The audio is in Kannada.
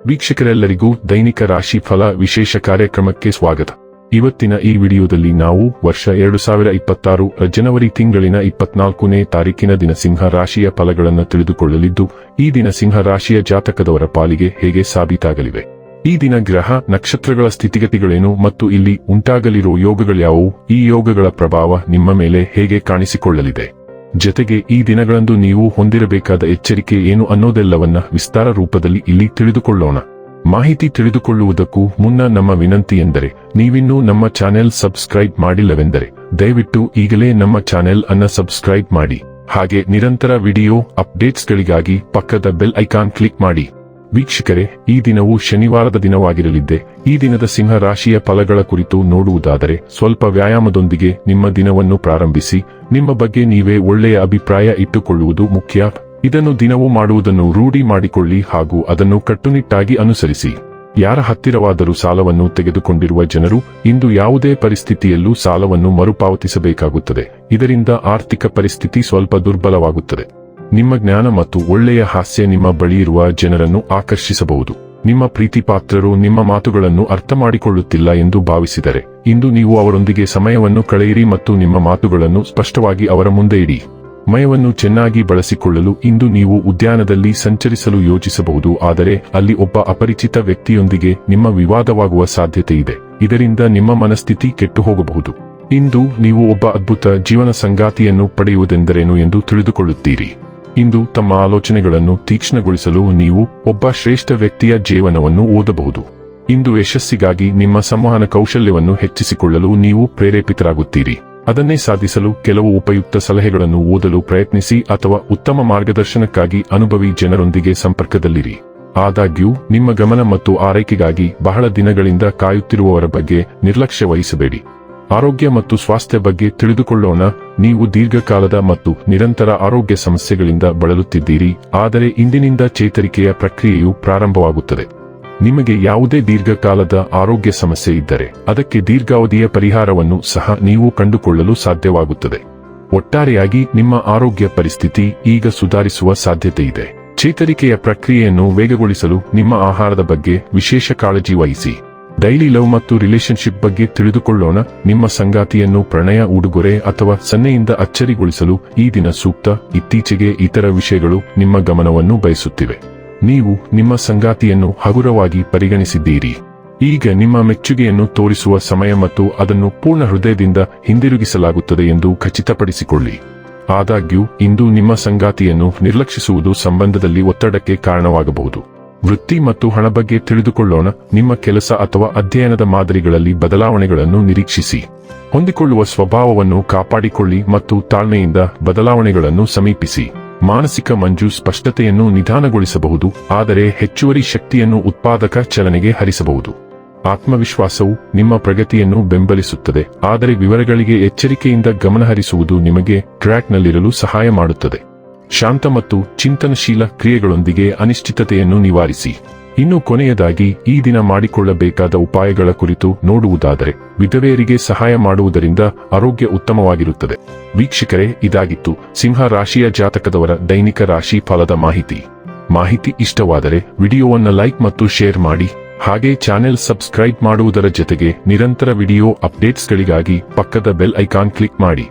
ವೀಕ್ಷಕರೆಲ್ಲರಿಗೂ ದೈನಿಕ ರಾಶಿ ಫಲ ವಿಶೇಷ ಕಾರ್ಯಕ್ರಮಕ್ಕೆ ಸ್ವಾಗತ. ಇವತ್ತಿನ ಈ ವಿಡಿಯೋದಲ್ಲಿ ನಾವು ವರ್ಷ 2026 ಜನವರಿ ತಿಂಗಳಿನ 24ನೇ ತಾರೀಕಿನ ದಿನ ಸಿಂಹ ರಾಶಿಯ ಫಲಗಳನ್ನು ತಿಳಿದುಕೊಳ್ಳಲಿದ್ದು, ಈ ದಿನ ಸಿಂಹ ರಾಶಿಯ ಜಾತಕದವರ ಪಾಲಿಗೆ ಹೇಗೆ ಸಾಬೀತಾಗಲಿವೆ, ಈ ದಿನ ಗ್ರಹ ನಕ್ಷತ್ರಗಳ ಸ್ಥಿತಿಗತಿಗಳೇನು ಮತ್ತು ಇಲ್ಲಿ ಉಂಟಾಗಲಿರುವ ಯೋಗಗಳ್ಯಾವುವು, ಈ ಯೋಗಗಳ ಪ್ರಭಾವ ನಿಮ್ಮ ಮೇಲೆ ಹೇಗೆ ಕಾಣಿಸಿಕೊಳ್ಳಲಿದೆ, ಜೊತೆಗೆ ಈ ದಿನಗಳಂದು ನೀವು ಹೊಂದಿರಬೇಕಾದ ಎಚ್ಚರಿಕೆ ಏನು ಅನ್ನೋದೆಲ್ಲವನ್ನ ವಿಸ್ತಾರ ರೂಪದಲ್ಲಿ ಇಲ್ಲಿ ತಿಳಿದುಕೊಳ್ಳೋಣ. ಮಾಹಿತಿ ತಿಳಿದುಕೊಳ್ಳುವುದಕ್ಕೂ ಮುನ್ನ ನಮ್ಮ ವಿನಂತಿ ಎಂದರೆ, ನೀವಿನ್ನೂ ನಮ್ಮ ಚಾನೆಲ್ ಸಬ್ಸ್ಕ್ರೈಬ್ ಮಾಡಿಲ್ಲವೆಂದರೆ ದಯವಿಟ್ಟು ಈಗಲೇ ನಮ್ಮ ಚಾನೆಲ್ ಅನ್ನ ಸಬ್ಸ್ಕ್ರೈಬ್ ಮಾಡಿ. ಹಾಗೆ ನಿರಂತರ ವಿಡಿಯೋ ಅಪ್ಡೇಟ್ಸ್ಗಳಿಗಾಗಿ ಪಕ್ಕದ ಬೆಲ್ ಐಕಾನ್ ಕ್ಲಿಕ್ ಮಾಡಿ. ವೀಕ್ಷಕರೇ, ಈ ದಿನವು ಶನಿವಾರದ ದಿನವಾಗಿರಲಿದ್ದೆ. ಈ ದಿನದ ಸಿಂಹ ರಾಶಿಯ ಫಲಗಳ ಕುರಿತು ನೋಡುವುದಾದರೆ, ಸ್ವಲ್ಪ ವ್ಯಾಯಾಮದೊಂದಿಗೆ ನಿಮ್ಮ ದಿನವನ್ನು ಪ್ರಾರಂಭಿಸಿ. ನಿಮ್ಮ ಬಗ್ಗೆ ನೀವೇ ಒಳ್ಳೆಯ ಅಭಿಪ್ರಾಯ ಇಟ್ಟುಕೊಳ್ಳುವುದು ಮುಖ್ಯ. ಇದನ್ನು ದಿನವೂ ಮಾಡುವುದನ್ನು ರೂಢಿ ಮಾಡಿಕೊಳ್ಳಿ ಹಾಗೂ ಅದನ್ನು ಕಟ್ಟುನಿಟ್ಟಾಗಿ ಅನುಸರಿಸಿ. ಯಾರ ಹತ್ತಿರವಾದರೂ ಸಾಲವನ್ನು ತೆಗೆದುಕೊಂಡಿರುವ ಜನರು ಇಂದು ಯಾವುದೇ ಪರಿಸ್ಥಿತಿಯಲ್ಲೂ ಸಾಲವನ್ನು ಮರುಪಾವತಿಸಬೇಕಾಗುತ್ತದೆ. ಇದರಿಂದ ಆರ್ಥಿಕ ಪರಿಸ್ಥಿತಿ ಸ್ವಲ್ಪ ದುರ್ಬಲವಾಗುತ್ತದೆ. ನಿಮ್ಮ ಜ್ಞಾನ ಮತ್ತು ಒಳ್ಳೆಯ ಹಾಸ್ಯ ನಿಮ್ಮ ಬಳಿಯಿರುವ ಜನರನ್ನು ಆಕರ್ಷಿಸಬಹುದು. ನಿಮ್ಮ ಪ್ರೀತಿಪಾತ್ರರು ನಿಮ್ಮ ಮಾತುಗಳನ್ನು ಅರ್ಥ ಮಾಡಿಕೊಳ್ಳುತ್ತಿಲ್ಲ ಎಂದು ಭಾವಿಸಿದರೆ, ಇಂದು ನೀವು ಅವರೊಂದಿಗೆ ಸಮಯವನ್ನು ಕಳೆಯಿರಿ ಮತ್ತು ನಿಮ್ಮ ಮಾತುಗಳನ್ನು ಸ್ಪಷ್ಟವಾಗಿ ಅವರ ಮುಂದೆ ಇಡಿ. ಸಮಯವನ್ನು ಚೆನ್ನಾಗಿ ಬಳಸಿಕೊಳ್ಳಲು ಇಂದು ನೀವು ಉದ್ಯಾನದಲ್ಲಿ ಸಂಚರಿಸಲು ಯೋಚಿಸಬಹುದು, ಆದರೆ ಅಲ್ಲಿ ಒಬ್ಬ ಅಪರಿಚಿತ ವ್ಯಕ್ತಿಯೊಂದಿಗೆ ನಿಮ್ಮ ವಿವಾದವಾಗುವ ಸಾಧ್ಯತೆ ಇದೆ. ಇದರಿಂದ ನಿಮ್ಮ ಮನಸ್ಥಿತಿ ಕೆಟ್ಟು ಹೋಗಬಹುದು. ಇಂದು ನೀವು ಒಬ್ಬ ಅದ್ಭುತ ಜೀವನ ಸಂಗಾತಿಯನ್ನು ಪಡೆಯುವುದೆಂದರೇನು ಎಂದು ತಿಳಿದುಕೊಳ್ಳುತ್ತೀರಿ. ಇಂದು ತಮ್ಮ ಆಲೋಚನೆಗಳನ್ನು ತೀಕ್ಷ್ಣಗೊಳಿಸಲು ನೀವು ಒಬ್ಬ ಶ್ರೇಷ್ಠ ವ್ಯಕ್ತಿಯ ಜೀವನವನ್ನು ಓದಬಹುದು. ಇಂದು ಯಶಸ್ಸಿಗಾಗಿ ನಿಮ್ಮ ಸಂವಹನ ಕೌಶಲ್ಯವನ್ನು ಹೆಚ್ಚಿಸಿಕೊಳ್ಳಲು ನೀವು ಪ್ರೇರೇಪಿತರಾಗುತ್ತೀರಿ. ಅದನ್ನೇ ಸಾಧಿಸಲು ಕೆಲವು ಉಪಯುಕ್ತ ಸಲಹೆಗಳನ್ನು ಓದಲು ಪ್ರಯತ್ನಿಸಿ ಅಥವಾ ಉತ್ತಮ ಮಾರ್ಗದರ್ಶನಕ್ಕಾಗಿ ಅನುಭವಿ ಜನರೊಂದಿಗೆ ಸಂಪರ್ಕದಲ್ಲಿರಿ. ಆದಾಗ್ಯೂ ನಿಮ್ಮ ಗಮನ ಮತ್ತು ಆರೈಕೆಗಾಗಿ ಬಹಳ ದಿನಗಳಿಂದ ಕಾಯುತ್ತಿರುವವರ ಬಗ್ಗೆ ನಿರ್ಲಕ್ಷ್ಯ ವಹಿಸಬೇಡಿ. ಆರೋಗ್ಯ ಮತ್ತು ಸ್ವಾಸ್ಥ್ಯ ಬಗ್ಗೆ ತಿಳಿದುಕೊಳ್ಳೋಣ. ನೀವು ದೀರ್ಘಕಾಲದ ಮತ್ತು ನಿರಂತರ ಆರೋಗ್ಯ ಸಮಸ್ಯೆಗಳಿಂದ ಬಳಲುತ್ತಿದ್ದೀರಿ, ಆದರೆ ಇಂದಿನಿಂದ ಚೇತರಿಕೆಯ ಪ್ರಕ್ರಿಯೆಯು ಪ್ರಾರಂಭವಾಗುತ್ತದೆ. ನಿಮಗೆ ಯಾವುದೇ ದೀರ್ಘಕಾಲದ ಆರೋಗ್ಯ ಸಮಸ್ಯೆ ಇದ್ದರೆ ಅದಕ್ಕೆ ದೀರ್ಘಾವಧಿಯ ಪರಿಹಾರವನ್ನು ಸಹ ನೀವು ಕಂಡುಕೊಳ್ಳಲು ಸಾಧ್ಯವಾಗುತ್ತದೆ. ಒಟ್ಟಾರೆಯಾಗಿ ನಿಮ್ಮ ಆರೋಗ್ಯ ಪರಿಸ್ಥಿತಿ ಈಗ ಸುಧಾರಿಸುವ ಸಾಧ್ಯತೆ ಇದೆ. ಚೇತರಿಕೆಯ ಪ್ರಕ್ರಿಯೆಯನ್ನು ವೇಗಗೊಳಿಸಲು ನಿಮ್ಮ ಆಹಾರದ ಬಗ್ಗೆ ವಿಶೇಷ ಕಾಳಜಿ ವಹಿಸಿ. ಡೈಲಿ ಲವ್ ಮತ್ತು ರಿಲೇಶನ್ಶಿಪ್ ಬಗ್ಗೆ ತಿಳಿದುಕೊಳ್ಳೋಣ. ನಿಮ್ಮ ಸಂಗಾತಿಯನ್ನು ಪ್ರಣಯ, ಉಡುಗೊರೆ ಅಥವಾ ಸನ್ನೆಯಿಂದ ಅಚ್ಚರಿಗೊಳಿಸಲು ಈ ದಿನ ಸೂಕ್ತ. ಇತ್ತೀಚೆಗೆ ಇತರ ವಿಷಯಗಳು ನಿಮ್ಮ ಗಮನವನ್ನು ಬಯಸುತ್ತಿವೆ. ನೀವು ನಿಮ್ಮ ಸಂಗಾತಿಯನ್ನು ಹಗುರವಾಗಿ ಪರಿಗಣಿಸಿದ್ದೀರಿ. ಈಗ ನಿಮ್ಮ ಮೆಚ್ಚುಗೆಯನ್ನು ತೋರಿಸುವ ಸಮಯ ಮತ್ತು ಅದನ್ನು ಪೂರ್ಣ ಹೃದಯದಿಂದ ಹಿಂದಿರುಗಿಸಲಾಗುತ್ತದೆ ಎಂದು ಖಚಿತಪಡಿಸಿಕೊಳ್ಳಿ. ಆದಾಗ್ಯೂ ಇಂದು ನಿಮ್ಮ ಸಂಗಾತಿಯನ್ನು ನಿರ್ಲಕ್ಷಿಸುವುದು ಸಂಬಂಧದಲ್ಲಿ ಒತ್ತಡಕ್ಕೆ ಕಾರಣವಾಗಬಹುದು. ವೃತ್ತಿ ಮತ್ತು ಹಣ ಬಗ್ಗೆ ತಿಳಿದುಕೊಳ್ಳೋಣ. ನಿಮ್ಮ ಕೆಲಸ ಅಥವಾ ಅಧ್ಯಯನದ ಮಾದರಿಗಳಲ್ಲಿ ಬದಲಾವಣೆಗಳನ್ನು ನಿರೀಕ್ಷಿಸಿ. ಹೊಂದಿಕೊಳ್ಳುವ ಸ್ವಭಾವವನ್ನು ಕಾಪಾಡಿಕೊಳ್ಳಿ ಮತ್ತು ತಾಳ್ಮೆಯಿಂದ ಬದಲಾವಣೆಗಳನ್ನು ಸಮೀಪಿಸಿ. ಮಾನಸಿಕ ಮಂಜು ಸ್ಪಷ್ಟತೆಯನ್ನು ನಿಧಾನಗೊಳಿಸಬಹುದು, ಆದರೆ ಹೆಚ್ಚುವರಿ ಶಕ್ತಿಯನ್ನು ಉತ್ಪಾದಕ ಚಲನೆಗೆ ಹರಿಸಬಹುದು. ಆತ್ಮವಿಶ್ವಾಸವು ನಿಮ್ಮ ಪ್ರಗತಿಯನ್ನು ಬೆಂಬಲಿಸುತ್ತದೆ, ಆದರೆ ವಿವರಗಳಿಗೆ ಎಚ್ಚರಿಕೆಯಿಂದ ಗಮನಹರಿಸುವುದು ನಿಮಗೆ ಟ್ರ್ಯಾಕ್ನಲ್ಲಿರಲು ಸಹಾಯ ಮಾಡುತ್ತದೆ. ಶಾಂತ ಮತ್ತು ಚಿಂತನಶೀಲ ಕ್ರಿಯೆಗಳೊಂದಿಗೆ ಅನಿಶ್ಚಿತತೆಯನ್ನು ನಿವಾರಿಸಿ. ಇನ್ನು ಕೊನೆಯದಾಗಿ ಈ ದಿನ ಮಾಡಿಕೊಳ್ಳಬೇಕಾದ ಉಪಾಯಗಳ ಕುರಿತು ನೋಡುವುದಾದರೆ, ವಿಧವೆಯರಿಗೆ ಸಹಾಯ ಮಾಡುವುದರಿಂದ ಆರೋಗ್ಯ ಉತ್ತಮವಾಗಿರುತ್ತದೆ. ವೀಕ್ಷಕರೇ, ಇದಾಗಿತ್ತು ಸಿಂಹ ರಾಶಿಯ ಜಾತಕದವರ ದೈನಿಕ ರಾಶಿ ಫಲದ ಮಾಹಿತಿ ಇಷ್ಟವಾದರೆ ವಿಡಿಯೋವನ್ನು ಲೈಕ್ ಮತ್ತು ಶೇರ್ ಮಾಡಿ. ಹಾಗೆ ಚಾನೆಲ್ ಸಬ್ಸ್ಕ್ರೈಬ್ ಮಾಡುವುದರ ಜೊತೆಗೆ ನಿರಂತರ ವಿಡಿಯೋ ಅಪ್ಡೇಟ್ಸ್ಗಳಿಗಾಗಿ ಪಕ್ಕದ ಬೆಲ್ ಐಕಾನ್ ಕ್ಲಿಕ್ ಮಾಡಿ.